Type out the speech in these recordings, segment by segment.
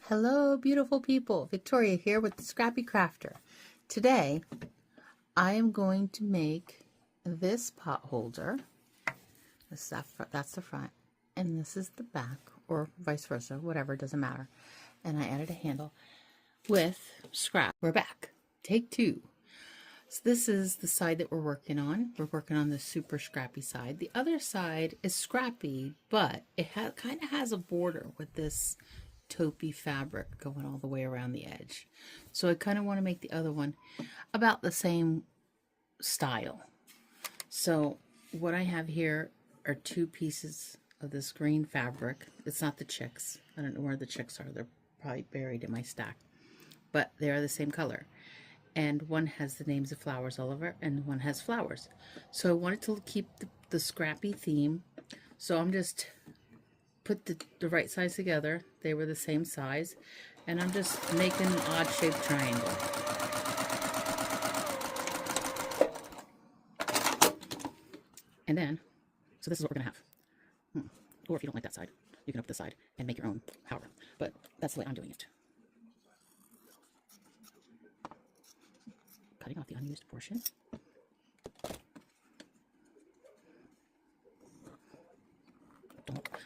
Hello, beautiful people. Victoria here with the Scrappy Crafter. Today, I am going to make this pot holder. That's the front, and this is the back, or vice versa, whatever, doesn't matter. And I added a handle with scrap. We're back. Take two. So this is the side that we're working on. We're working on the super scrappy side. The other side is scrappy, but it kind of has a border with this taupey fabric going all the way around the edge. So I kind of want to make the other one about the same style. So what I have here are two pieces of this green fabric. It's not the chicks. I don't know where the chicks are. They're probably buried in my stack. But they are the same color. And one has the names of flowers all over, and one has flowers. So I wanted to keep the scrappy theme. So I'm just put the right size together. They were the same size, and I'm just making an odd shaped triangle. And then, so this is what we're gonna have. Or if you don't like that side, you can open the side and make your own, however. But that's the way I'm doing it. Cutting off the unused portion.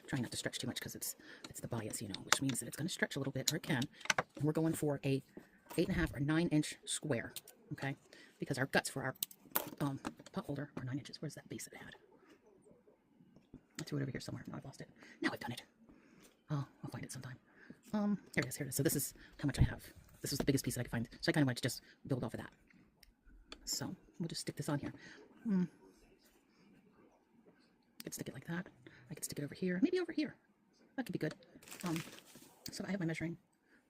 Try not to stretch too much because it's the bias, you know, which means that it's going to stretch a little bit, or it can. And we're going for a 8.5 or 9-inch square, okay? Because our guts for our pot holder are 9 inches. Where's that base that it had? I threw it over here somewhere. No, I've lost it. Now I've done it. Oh, I'll find it sometime. Here it is. Here it is. So this is how much I have. This was the biggest piece that I could find. So I kind of wanted to just build off of that. So we'll just stick this on here. I could stick it like that. I could stick it over here, maybe over here. That could be good. So I have my measuring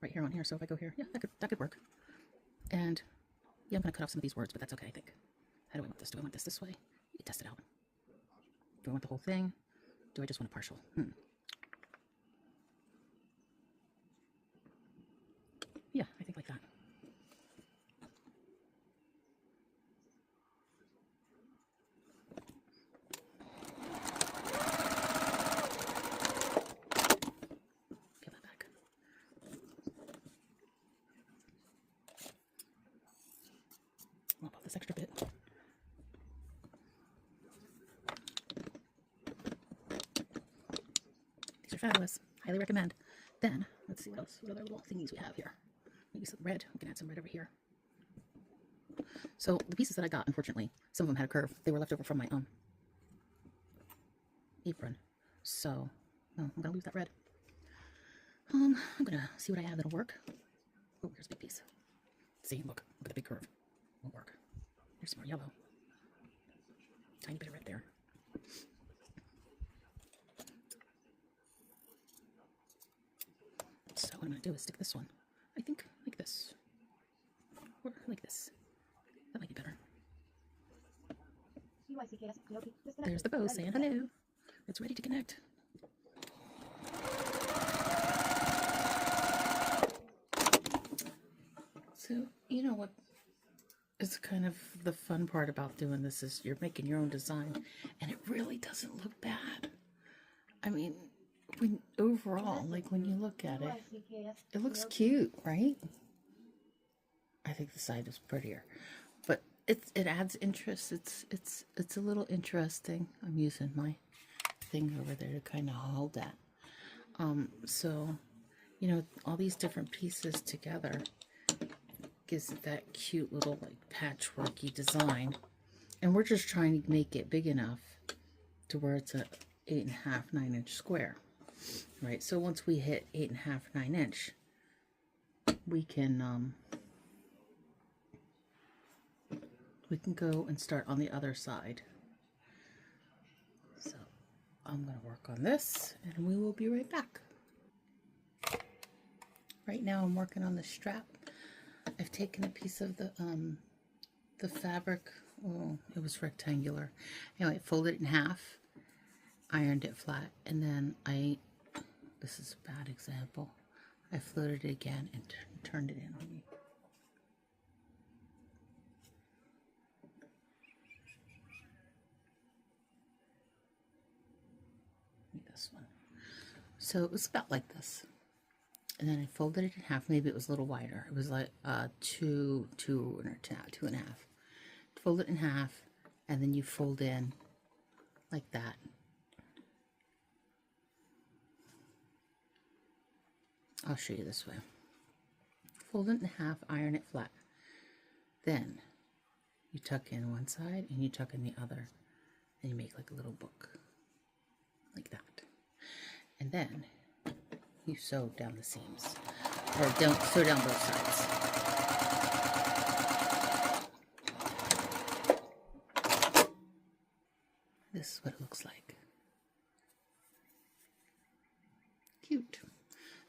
right here on here. So if I go here, yeah, that could work. And yeah, I'm gonna cut off some of these words, but that's okay, I think. How do I want this? Do I want this way? You test it out. Do I want the whole thing? Do I just want a partial? Yeah, I think like that. I'll pop this extra bit. These are fabulous. Highly recommend. Then, let's see what else. What other little thingies we have here. Maybe some red. We can add some red over here. So the pieces that I got, unfortunately, some of them had a curve. They were left over from my apron. So, I'm going to lose that red. I'm going to see what I have that'll work. Oh, here's a big piece. See, look at the big curve. Won't work. Here's some more yellow. Tiny bit of red there. So what I'm going to do is stick this one, I think, like this. Or like this. That might be better. There's the bow saying hello. It's ready to connect. So, you know what is kind of the fun part about doing this is you're making your own design, and it really doesn't look bad. I mean, overall, like when you look at it, it looks cute, right? I think the side is prettier, but it adds interest. It's a little interesting. I'm using my thing over there to kind of hold that. So, you know, all these different pieces together gives it that cute little like patchworky design, and we're just trying to make it big enough to where it's a 8.5, 9-inch square, right? So once we hit 8.5, 9-inch, we can go and start on the other side. So I'm going to work on this, and we will be right back. Right now I'm working on the strap. I've taken a piece of the fabric. Oh, it was rectangular. Anyway, folded it in half, ironed it flat, and then this is a bad example, I floated it again and turned it in on me. This one. So it was about like this. and then I folded it in half. Maybe it was a little wider. It was like two and a half. Fold it in half, and then you fold in like that. I'll show you this way. Fold it in half, iron it flat. Then you tuck in one side and you tuck in the other, and you make like a little book, like that. And then you sew down the seams, or don't sew down both sides. This is what it looks like. Cute.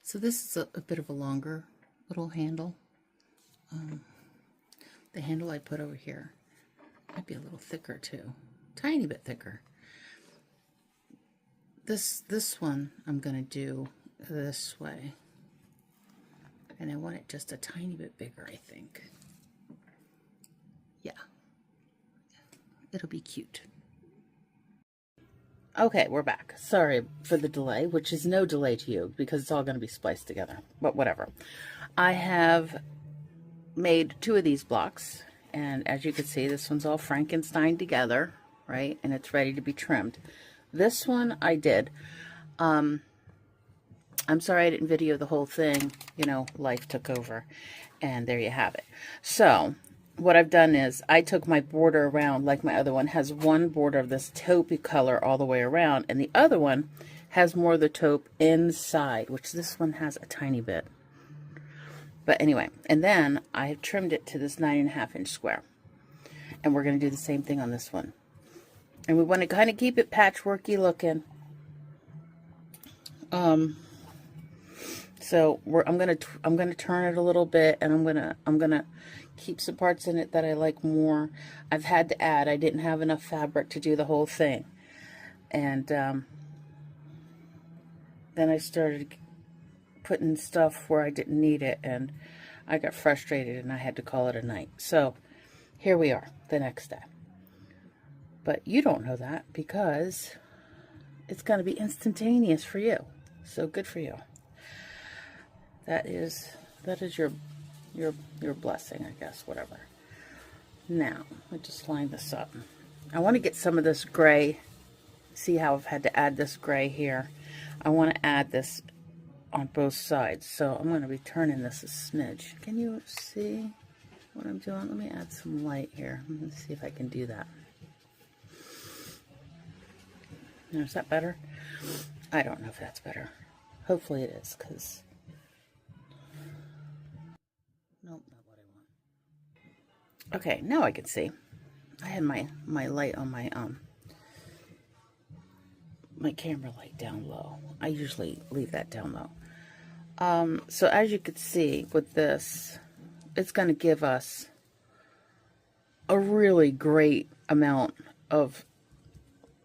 So this is a bit of a longer little handle. The handle I put over here might be a little thicker too, tiny bit thicker. This one I'm gonna do this way, and I want it just a tiny bit bigger, I think. Yeah, it'll be cute. Okay, we're back. Sorry for the delay, which is no delay to you because it's all going to be spliced together, but whatever. I have made 2 of these blocks, and as you can see, this one's all Frankenstein together, right? And it's ready to be trimmed. This one I did. I'm sorry I didn't video the whole thing. You know, life took over, and there you have it. So what I've done is I took my border around, like my other one has one border of this taupey color all the way around, and the other one has more of the taupe inside, which this one has a tiny bit. But anyway, and then I have trimmed it to this 9.5 inch square, and we're going to do the same thing on this one. And we want to kind of keep it patchworky looking. So I'm gonna turn it a little bit, and I'm gonna keep some parts in it that I like more. I've had to add. I didn't have enough fabric to do the whole thing, and then I started putting stuff where I didn't need it, and I got frustrated, and I had to call it a night. So here we are, the next day. But you don't know that because it's going to be instantaneous for you. So good for you. That is your blessing, I guess, whatever. Now, I just line this up. I want to get some of this gray. See how I've had to add this gray here. I want to add this on both sides. So I'm going to be turning this a smidge. Can you see what I'm doing? Let me add some light here. Let's see if I can do that. Now, is that better? I don't know if that's better. Hopefully it is, because nope, not what I want. Okay, now I can see. I had my light on my camera light down low. I usually leave that down low. So as you can see with this, it's going to give us a really great amount of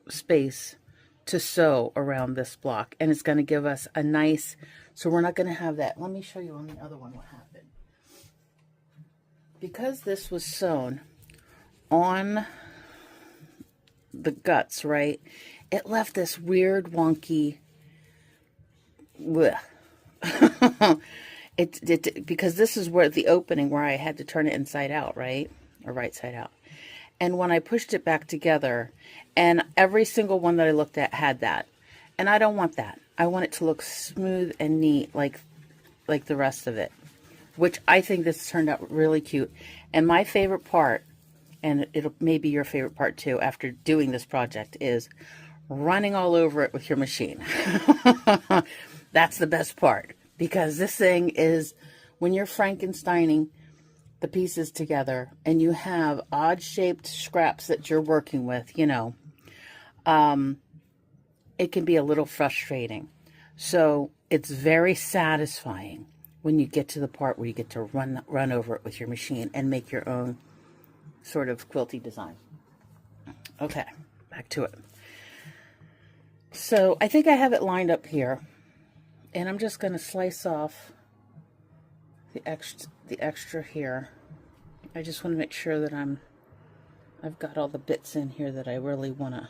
space to sew around this block, and it's going to give us a nice, so we're not going to have that. Let me show you on the other one what happened. Because this was sewn on the guts, right, it left this weird wonky because this is where the opening where I had to turn it inside out, right, or right side out. And when I pushed it back together, and every single one that I looked at had that. And I don't want that. I want it to look smooth and neat like the rest of it. Which I think this turned out really cute. And my favorite part, and it'll maybe your favorite part too after doing this project, is running all over it with your machine. That's the best part. Because this thing is, when you're Frankensteining the pieces together and you have odd shaped scraps that you're working with, you know, it can be a little frustrating. So it's very satisfying when you get to the part where you get to run over it with your machine and make your own sort of quilty design. Okay, back to it. So I think I have it lined up here, and I'm just going to slice off the extra here. I just want to make sure that I've got all the bits in here that I really want to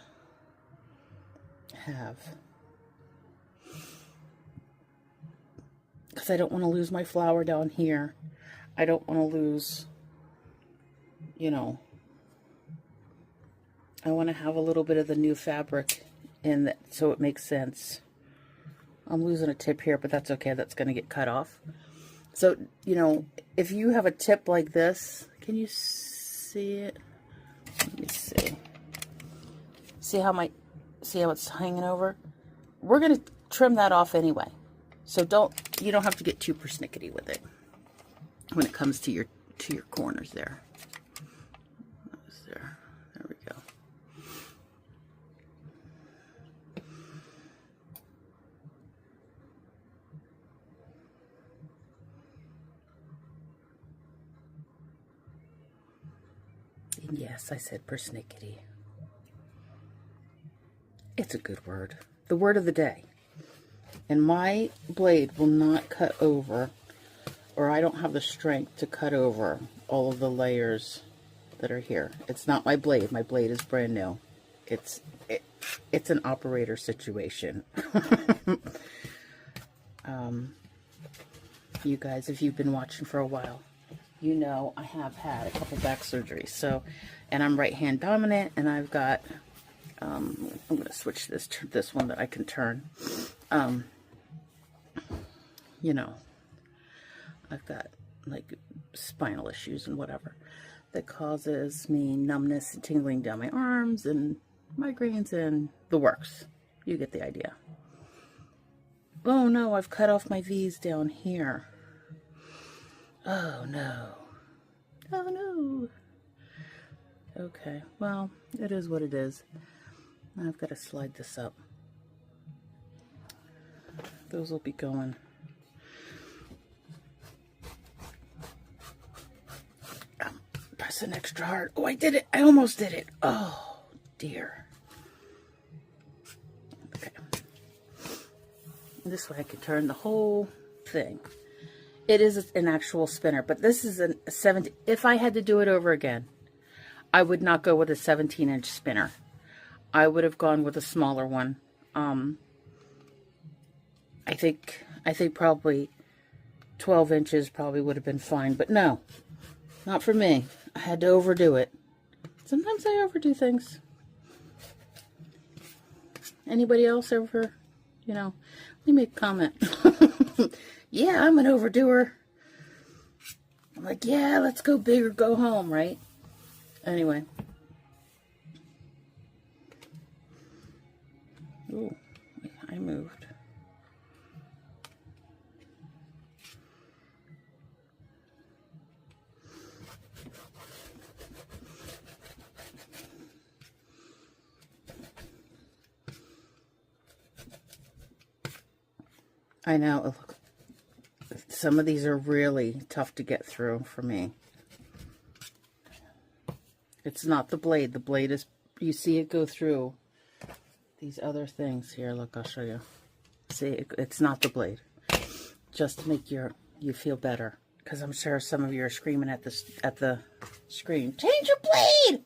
have. because I don't want to lose my flower down here. I don't want to lose, you know, I want to have a little bit of the new fabric in that so it makes sense. I'm losing a tip here, but that's okay. That's going to get cut off. So, you know, if you have a tip like this, can you see it? Let me see. See how it's hanging over? We're going to trim that off anyway. So you don't have to get too persnickety with it when it comes to your corners there. There we go. And yes, I said persnickety. It's a good word. The word of the day. And my blade will not cut over, or I don't have the strength to cut over all of the layers that are here. It's not my blade. My blade is brand new. It's an operator situation. You guys, if you've been watching for a while, you know I have had a couple back surgeries. So, and I'm right hand dominant, and I've got, I'm going to switch this one that I can turn. You know, I've got like spinal issues and whatever that causes me numbness and tingling down my arms and migraines and the works. You get the idea. Oh no, I've cut off my V's down here. Oh no. Oh no. Okay, well, it is what it is. I've got to slide this up. Those will be going. Pressing extra hard. Oh, I did it. I almost did it. Oh, dear. Okay. This way I can turn the whole thing. It is an actual spinner, but this is a 17. If I had to do it over again, I would not go with a 17-inch spinner. I would have gone with a smaller one. I think probably 12 inches probably would have been fine, but no, not for me. I had to overdo it. Sometimes I overdo things. Anybody else ever, you know, let me make a comment. Yeah, I'm an overdoer. I'm like, yeah, let's go big or go home, right? Anyway. Ooh, I moved. I know, look, some of these are really tough to get through for me. It's not the blade. The blade is, you see it go through these other things here. Look, I'll show you. See, it's not the blade. Just to make you feel better. Because I'm sure some of you are screaming at the screen, change your blade!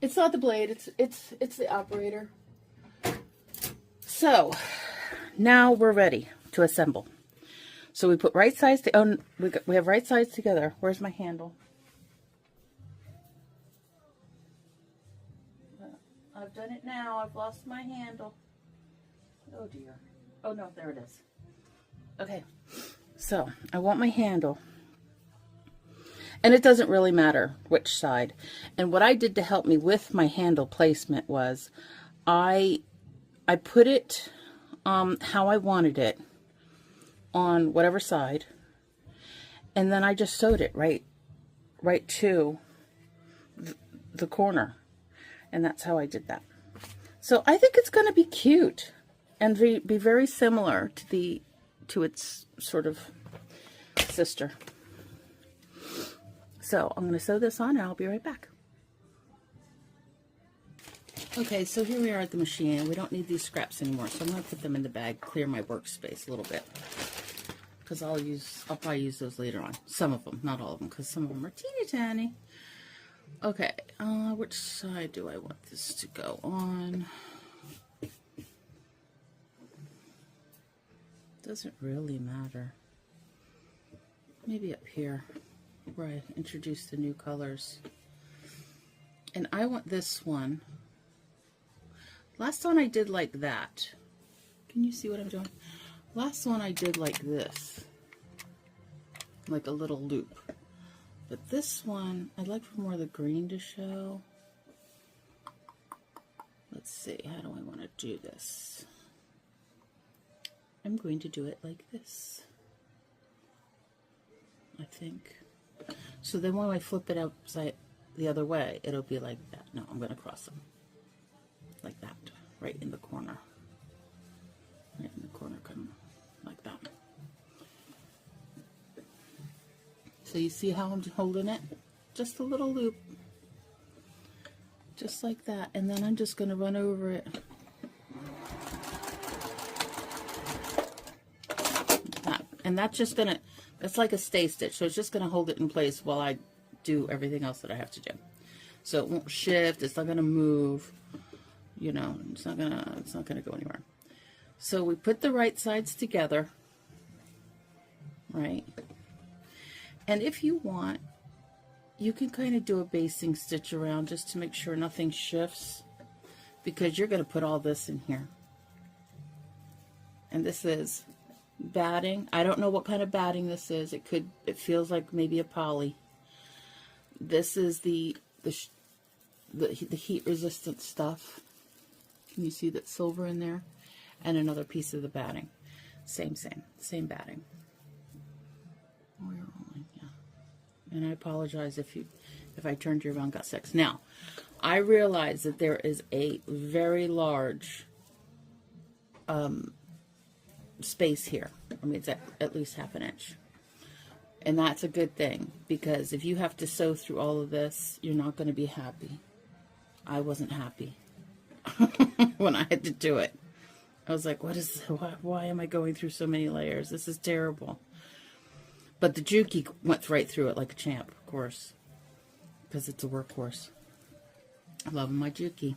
It's not the blade, it's the operator. So, now we're ready to assemble. So we put right sides to, oh, we have right sides together. Where's my handle? I've done it now. I've lost my handle. Oh dear. Oh no, there it is. Okay, so I want my handle. And it doesn't really matter which side. And what I did to help me with my handle placement was I put it how I wanted it on whatever side, and then I just sewed it right to the corner, and that's how I did that. So I think it's going to be cute and be very similar to its sort of sister. So I'm going to sew this on and I'll be right back. Okay, so here we are at the machine. We don't need these scraps anymore, so I'm going to put them in the bag, clear my workspace a little bit. Because I'll probably use those later on. Some of them, not all of them, because some of them are teeny tiny. Okay, which side do I want this to go on? Doesn't really matter. maybe up here where I introduced the new colors. And I want this one. Last one I did like that. Can you see what I'm doing? Last one I did like this. Like a little loop. But this one, I'd like for more of the green to show. Let's see, how do I want to do this? I'm going to do it like this, I think. So then when I flip it upside the other way, it'll be like that. No, I'm going to cross them. Like that, right in the corner. Right in the corner, come like that. So you see how I'm holding it? Just a little loop. Just like that. And then I'm just going to run over it. Like that. And that's just going to, that's like a stay stitch. So it's just going to hold it in place while I do everything else that I have to do. So it won't shift. It's not going to move. You know, it's not gonna go anywhere. So we put the right sides together, right? And if you want, you can kind of do a basting stitch around just to make sure nothing shifts, because you're going to put all this in here. And this is batting. I don't know what kind of batting this is. It feels like maybe a poly. This is the heat resistant stuff. Can you see that silver in there? And another piece of the batting. Same batting. We're rolling, yeah. And I apologize if I turned you around, got 6. Now, I realize that there is a very large space here. I mean, it's at least ½ an inch. And that's a good thing, because if you have to sew through all of this, you're not going to be happy. I wasn't happy when I had to do it. I was like, why am I going through so many layers? This is terrible. But the Juki went right through it like a champ, of course, because it's a workhorse. I love my Juki.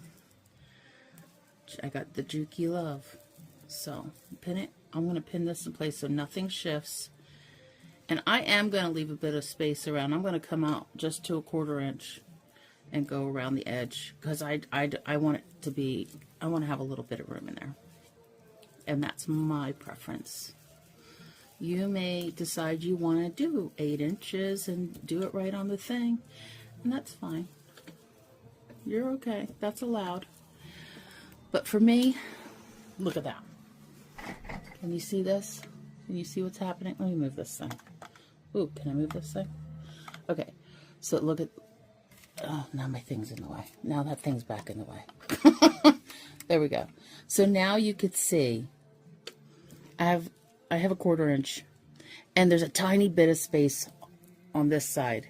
I got the Juki love. So, pin it. I'm going to pin this in place so nothing shifts. And I am going to leave a bit of space around. I'm going to come out just to 1/4 inch and go around the edge, because I want it to be, I want to have a little bit of room in there. And that's my preference. You may decide you want to do 8 inches and do it right on the thing, and that's fine. You're okay. That's allowed. But for me, look at that. Can you see this? Can you see what's happening? Let me move this thing. Ooh, can I move this thing? Okay, so look at, oh, now my thing's in the way. Now that thing's back in the way. There we go. So now you could see, I have 1/4 inch, and there's a tiny bit of space on this side.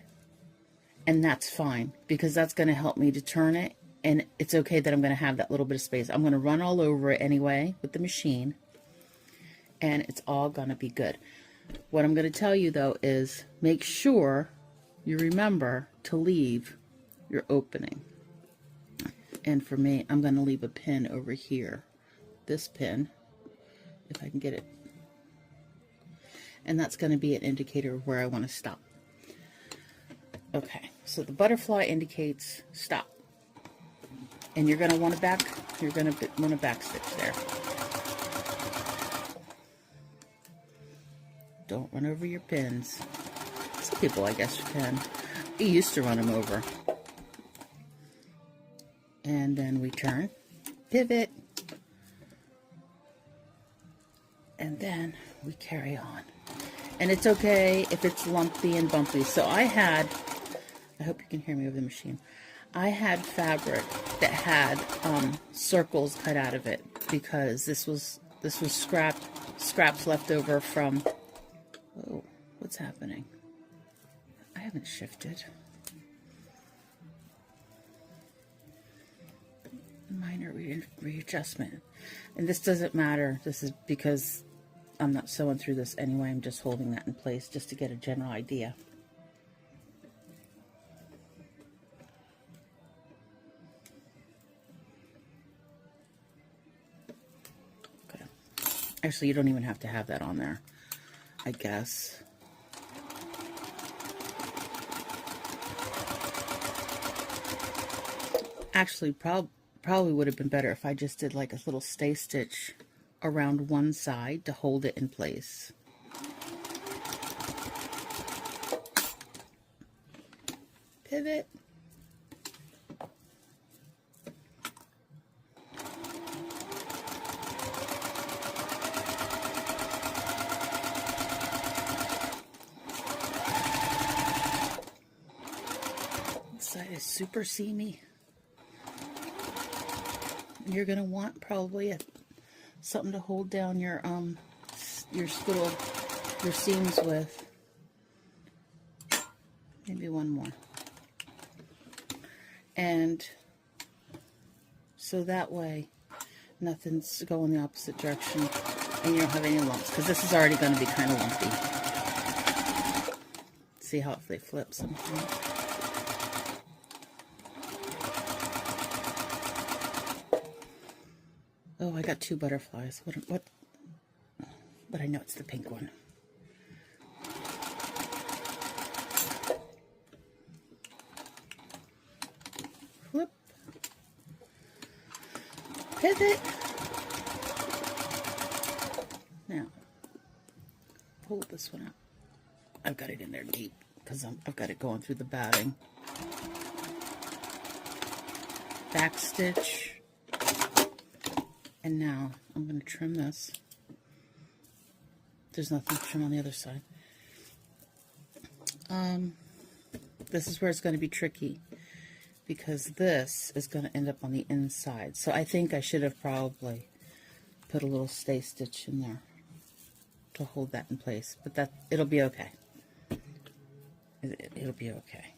And that's fine, because that's going to help me to turn it. And it's okay that I'm going to have that little bit of space. I'm going to run all over it anyway with the machine, and it's all going to be good. What I'm going to tell you, though, is make sure you remember to leave your opening. And for me, I'm going to leave a pin over here. This pin, if I can get it. And that's going to be an indicator of where I want to stop. Okay, so the butterfly indicates stop. And you're going to want to back stitch there. Don't run over your pins. Some people, I guess, can. We used to run them over. And then we turn, pivot, and then we carry on. And it's okay if it's lumpy and bumpy. So I hope you can hear me over the machine. I had fabric that had circles cut out of it, because this was scraps left over from, oh, what's happening? I haven't shifted. Minor readjustment. And this doesn't matter. This is because I'm not sewing through this anyway. I'm just holding that in place just to get a general idea. Okay. Actually, you don't even have to have that on there, I guess. Actually, probably would have been better if I just did like a little stay stitch around one side to hold it in place. Pivot. This side is super seamy. You're gonna want probably something to hold down your seams with. Maybe one more. And so that way nothing's going the opposite direction and you don't have any lumps, because this is already going to be kind of lumpy. See how if they flip something. Oh, I got two butterflies. What? But I know it's the pink one. Flip. Pivot. Now, pull this one out. I've got it in there deep because I've got it going through the batting. Back stitch. And now I'm going to trim this. There's nothing to trim on the other side. This is where it's going to be tricky, because this is going to end up on the inside. So I think I should have probably put a little stay stitch in there to hold that in place. But it'll be okay. It'll be okay.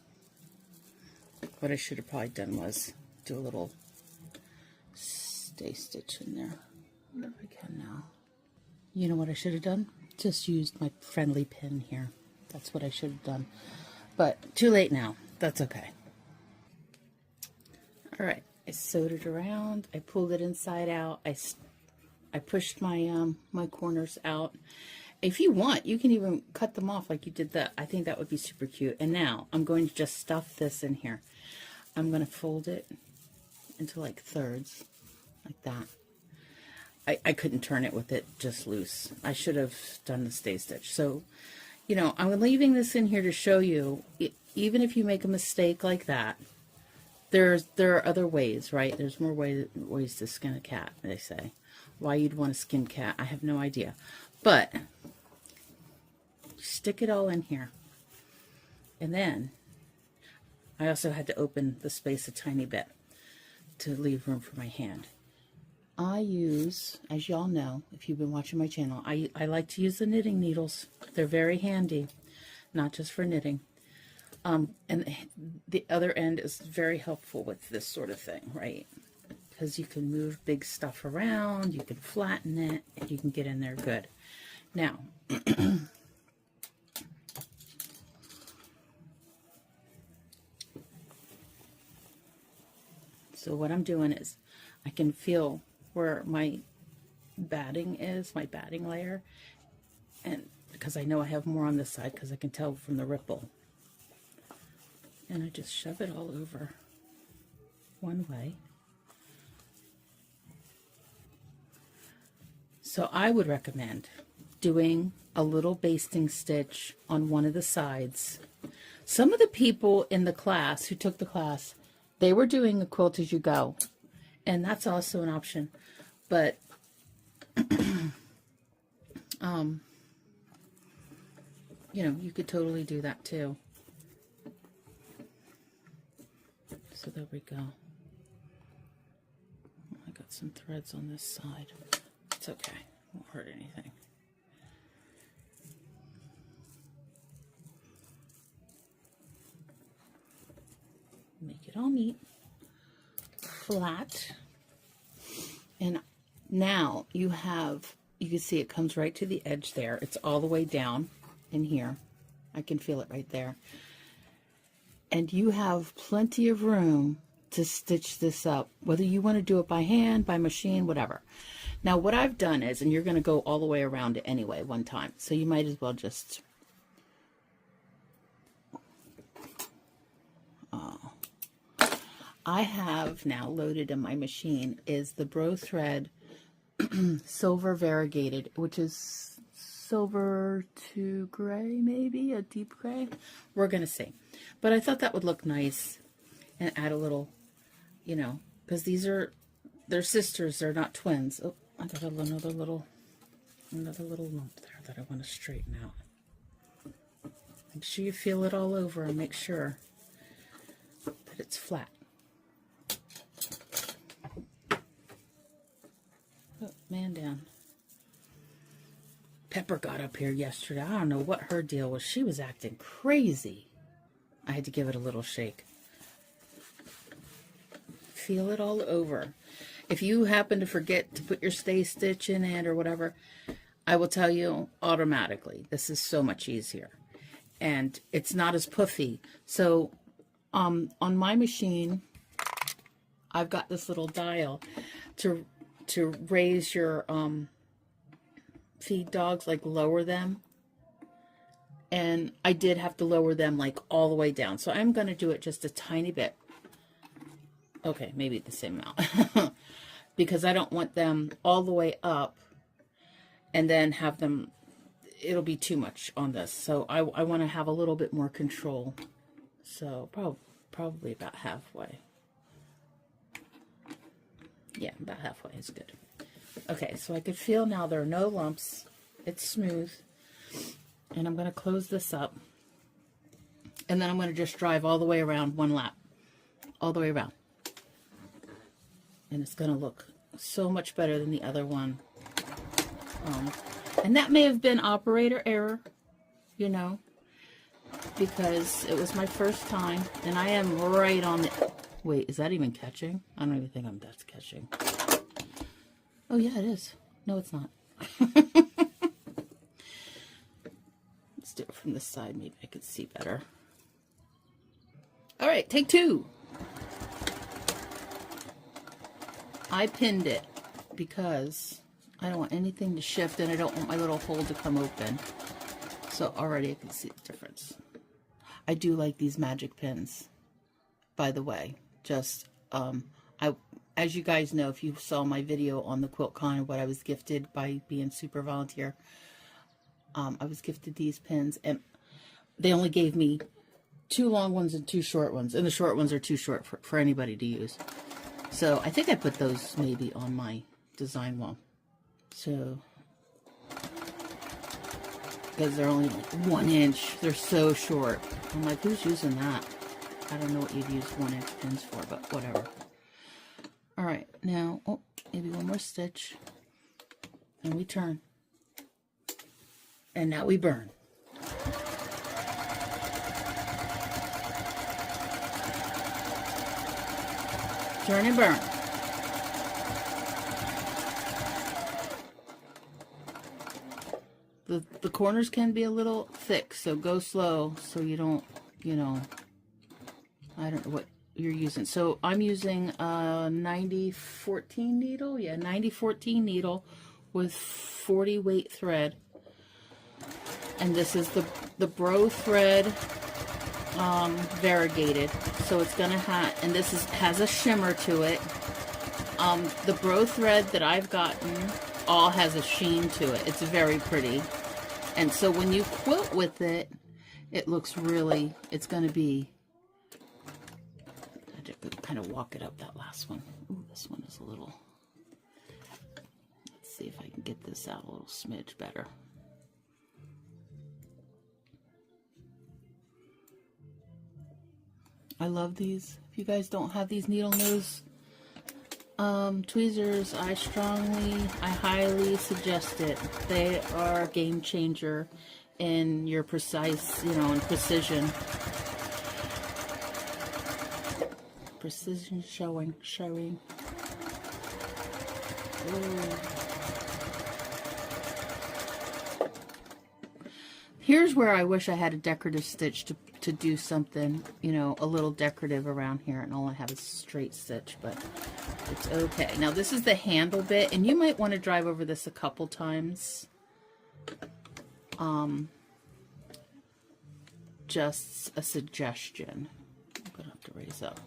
What I should have probably done was do a little stay stitch in there. I wonder if I can now. You know what I should have done? Just used my friendly pin here. That's what I should have done. But too late now. That's okay. All right. I sewed it around. I pulled it inside out. I pushed my my corners out. If you want, you can even cut them off like you did that. I think that would be super cute. And now I'm going to just stuff this in here. I'm going to fold it into like thirds, like that. I couldn't turn it with it just loose. I should have done the stay stitch. So, you know, I'm leaving this in here to show you, even if you make a mistake like that, there are other ways, right? There's more ways to skin a cat, they say. Why you'd want to skin cat, I have no idea. But stick it all in here. And then I also had to open the space a tiny bit to leave room for my hand. I use, as y'all know, if you've been watching my channel, I like to use the knitting needles. They're very handy, not just for knitting. And the other end is very helpful with this sort of thing, right? Because you can move big stuff around, you can flatten it, and you can get in there good. Now, so what I'm doing is I can feel where my batting is, my batting layer, and because I know I have more on this side because I can tell from the ripple. And I just shove it all over one way. So I would recommend doing a little basting stitch on one of the sides. Some of the people in the class who took the class, they were doing a quilt as you go, and that's also an option. But you know, you could totally do that too. So there we go. I got some threads on this side. It's okay. Won't hurt anything. Make it all neat, flat, and now you can see it comes right to the edge there. It's all the way down in here. I can feel it right there. And you have plenty of room to stitch this up, whether you want to do it by hand, by machine, whatever. Now what I've done is, and you're going to go all the way around it anyway one time, so you might as well just I have now loaded in my machine is the Bro Thread silver variegated, which is silver to gray, maybe a deep gray. We're gonna see, but I thought that would look nice and add a little, you know, because they're sisters, they're not twins. Oh, I got another little lump there that I want to straighten out. Make sure you feel it all over and make sure that it's flat. Oh, man down. Pepper got up here yesterday. I don't know what her deal was. She was acting crazy. I had to give it a little shake. Feel it all over. If you happen to forget to put your stay stitch in it or whatever, I will tell you automatically. This is so much easier. And it's not as puffy. So on my machine, I've got this little dial to raise your feed dogs, like lower them. And I did have to lower them like all the way down. So I'm going to do it just a tiny bit. Okay, maybe the same amount. Because I don't want them all the way up and then have them, it'll be too much on this. So I want to have a little bit more control. So probably about halfway. Yeah, about halfway is good. Okay, so I could feel now there are no lumps. It's smooth. And I'm going to close this up. And then I'm going to just drive all the way around one lap. All the way around. And it's going to look so much better than the other one. And that may have been operator error, you know, because it was my first time. And I am right on the... Wait, is that even catching? I don't even think that's catching. Oh, yeah, it is. No, it's not. Let's do it from this side. Maybe I could see better. All right, take two. I pinned it because I don't want anything to shift and I don't want my little hole to come open. So already I can see the difference. I do like these magic pins, by the way. Just, as you guys know, if you saw my video on the QuiltCon and what I was gifted by being super volunteer, I was gifted these pins, and they only gave me 2 long ones and 2 short ones, and the short ones are too short for anybody to use. So I think I put those maybe on my design wall. So, because they're only like 1 inch, they're so short. I'm like, who's using that? I don't know what you'd use 1 inch pins for, but whatever. All right, now, oh, maybe one more stitch, and we turn. And now we burn. Turn and burn. The corners can be a little thick, so go slow so you don't, you know, I don't know what you're using. So I'm using a 9014 needle. Yeah, 9014 needle with 40 weight thread. And this is the Bro Thread variegated. So it's gonna have, and this has a shimmer to it. The Bro Thread that I've gotten all has a sheen to it. It's very pretty. And so when you quilt with it, it looks really, it's gonna be, I had to kind of walk it up, that last one. Ooh, this one is a little, let's see if I can get this out a little smidge better. I love these. If you guys don't have these needle nose tweezers, I highly suggest it. They are a game changer in your precise, you know, in precision. Precision showing. Ooh. Here's where I wish I had a decorative stitch to do something, you know, a little decorative around here, and all I have is straight stitch, but it's okay. Now this is the handle bit, and you might want to drive over this a couple times. Just a suggestion. I'm gonna have to raise up.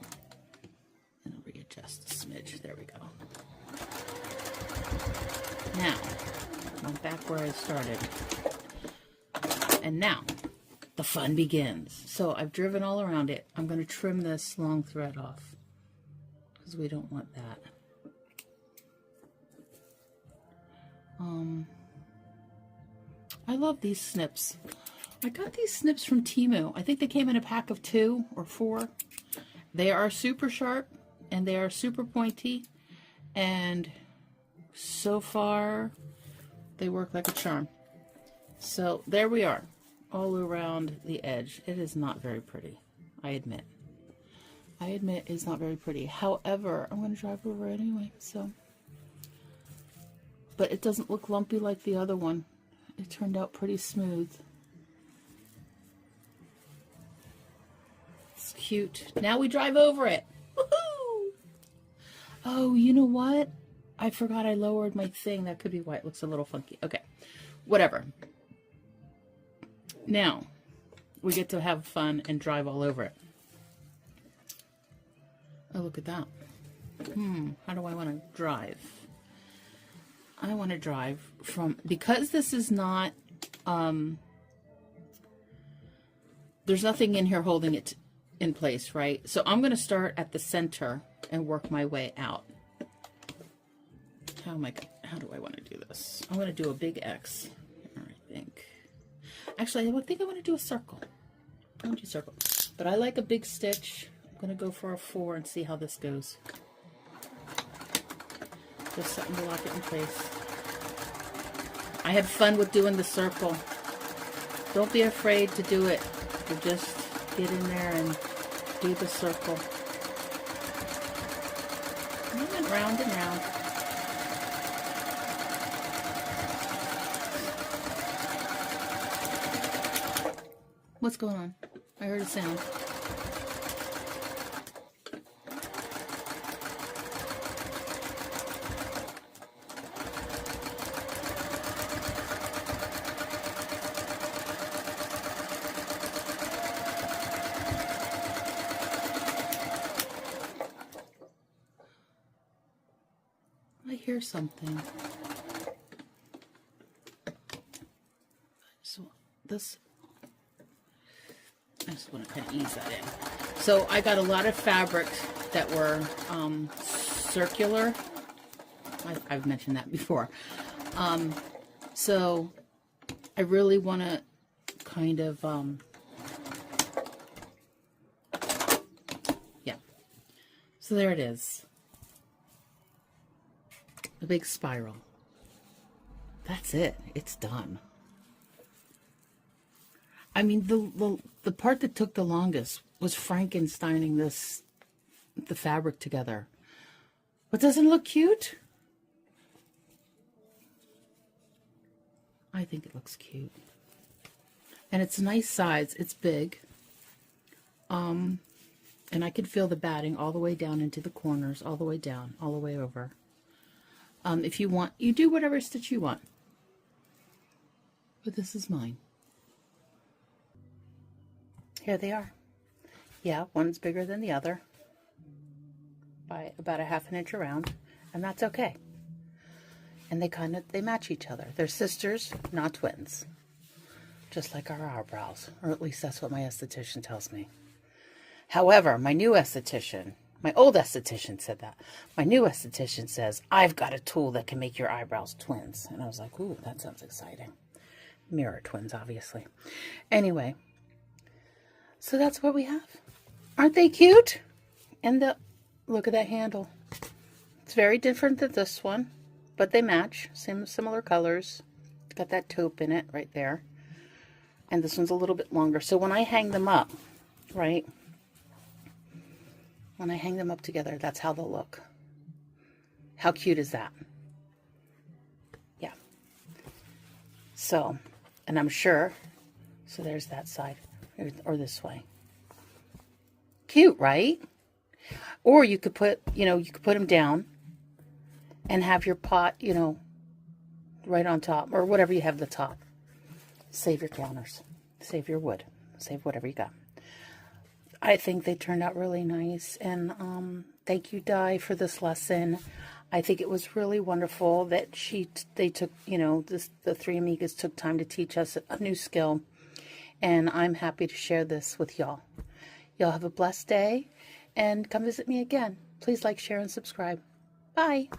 just a smidge. There we go. Now, I'm back where I started. And now, the fun begins. So I've driven all around it. I'm going to trim this long thread off because we don't want that. I love these snips. I got these snips from Temu. I think they came in a pack of 2 or 4. They are super sharp and they are super pointy, and so far they work like a charm. So there we are, all around the edge. It is not very pretty, I admit. I admit it's not very pretty. However, I'm going to drive over it anyway, so. But it doesn't look lumpy like the other one. It turned out pretty smooth. It's cute. Now we drive over it. Woohoo! Oh, you know what? I forgot I lowered my thing. That could be why it looks a little funky. Okay, whatever. Now, we get to have fun and drive all over it. Oh, look at that. How do I want to drive? I want to drive from, because this is not, there's nothing in here holding it in place, right? So I'm going to start at the center and work my way out. How do I want to do this? I'm going to do a big X here, I think. Actually, I think I want to do a circle. I want to do a circle. But I like a big stitch. I'm going to go for a 4 and see how this goes. Just something to lock it in place. I had fun with doing the circle. Don't be afraid to do it. You just get in there and do the circle. And round and round. What's going on? I heard a sound. I hear something. So this, I just want to kind of ease that in. So I got a lot of fabrics that were circular. I've mentioned that before. So I really want to kind of, yeah. So there it is. A big spiral. That's it. It's done. I mean, the part that took the longest was Frankensteining the fabric together. But doesn't it look cute? I think it looks cute. And it's a nice size. It's big. And I can feel the batting all the way down into the corners, all the way down, all the way over. If you want, you do whatever stitch you want. But this is mine. Here they are. Yeah, one's bigger than the other by about a ½ inch around, and that's okay. And they match each other. They're sisters, not twins. Just like our eyebrows, or at least that's what my esthetician tells me. However, my new esthetician, my old esthetician said that. My new esthetician says, I've got a tool that can make your eyebrows twins. And I was like, ooh, that sounds exciting. Mirror twins, obviously. Anyway, so that's what we have. Aren't they cute? And look at that handle. It's very different than this one, but they match. Similar colors. It's got that taupe in it right there. And this one's a little bit longer. So when I hang them up, right? When I hang them up together, that's how they'll look. How cute is that? Yeah. So, and I'm sure, so there's that side, or this way. Cute, right? Or you could put, you could put them down and have your pot, right on top, or whatever you have at the top. Save your counters, save your wood, save whatever you got. I think they turned out really nice. And thank you, Di, for this lesson. I think it was really wonderful that they took, the three amigas took time to teach us a new skill. And I'm happy to share this with y'all. Y'all have a blessed day and come visit me again. Please like, share, and subscribe. Bye.